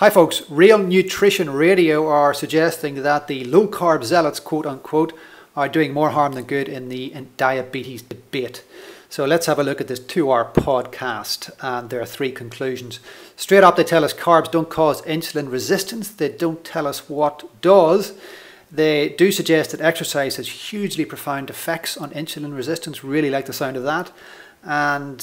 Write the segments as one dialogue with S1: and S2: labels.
S1: Hi folks, Real Nutrition Radio are suggesting that the low carb zealots, quote unquote, are doing more harm than good in the diabetes debate. So let's have a look at this 2-hour podcast, and there are 3 conclusions. Straight up, they tell us carbs don't cause insulin resistance. They don't tell us what does. They do suggest that exercise has hugely profound effects on insulin resistance. Really like the sound of that. And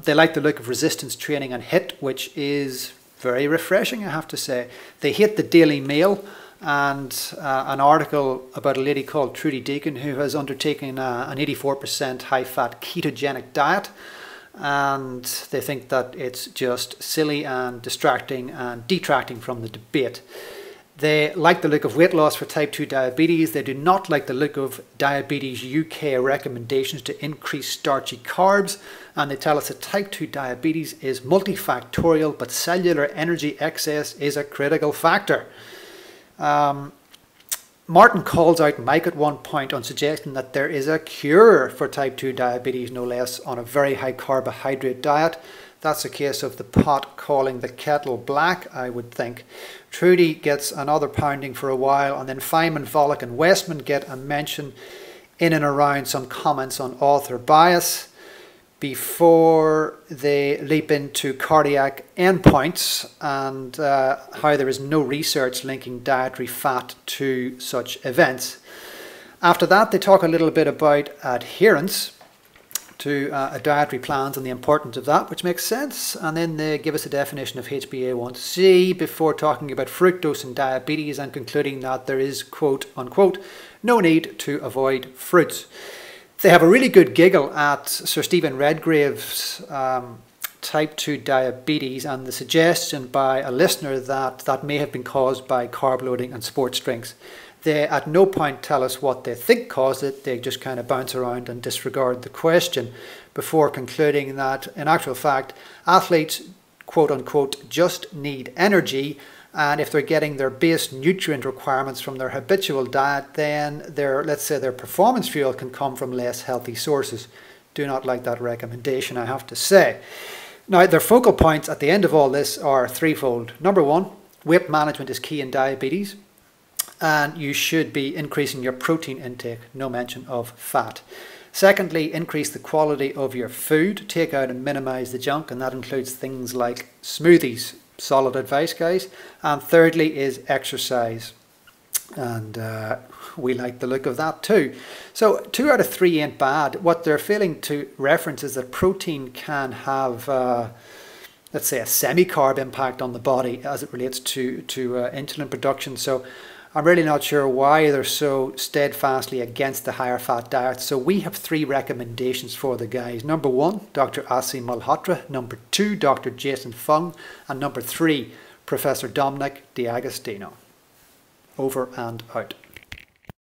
S1: they like the look of resistance training on HIIT, which is very refreshing, I have to say. They hate the Daily Mail and an article about a lady called Trudy Deacon who has undertaken an 84% high-fat ketogenic diet, and they think that it's just silly and distracting and detracting from the debate. They like the look of weight loss for type 2 diabetes. They do not like the look of Diabetes UK recommendations to increase starchy carbs. And they tell us that type 2 diabetes is multifactorial, but cellular energy excess is a critical factor. Martin calls out Mike at one point on suggesting that there is a cure for type 2 diabetes, no less, on a very high carbohydrate diet. That's a case of the pot calling the kettle black, I would think. Trudy gets another pounding for a while, and then Feynman, Volek and Westman get a mention in and around some comments on author bias before they leap into cardiac endpoints and how there is no research linking dietary fat to such events. After that, they talk a little bit about adherence to dietary plans and the importance of that, which makes sense. And then they give us a definition of HbA1c before talking about fructose and diabetes and concluding that there is, quote unquote, no need to avoid fruits. They have a really good giggle at Sir Stephen Redgrave's type 2 diabetes and the suggestion by a listener that that may have been caused by carb loading and sports drinks. They at no point tell us what they think caused it. They just kind of bounce around and disregard the question before concluding that, in actual fact, athletes, quote unquote, just need energy. And if they're getting their base nutrient requirements from their habitual diet, then let's say their performance fuel can come from less healthy sources. Do not like that recommendation, I have to say. Now, their focal points at the end of all this are threefold. Number 1, weight management is key in diabetes, and you should be increasing your protein intake, no mention of fat. Secondly, increase the quality of your food, take out and minimize the junk, and that includes things like smoothies. Solid advice, guys. And thirdly is exercise, and we like the look of that too. So 2 out of 3 ain't bad. What they're failing to reference is that protein can have let's say a semi-carb impact on the body as it relates to insulin production. So I'm really not sure why they're so steadfastly against the higher fat diet. So we have 3 recommendations for the guys. Number 1, Dr. Asi Malhotra. Number 2, Dr. Jason Fung. And number 3, Professor Dominic D'Agostino. Over and out.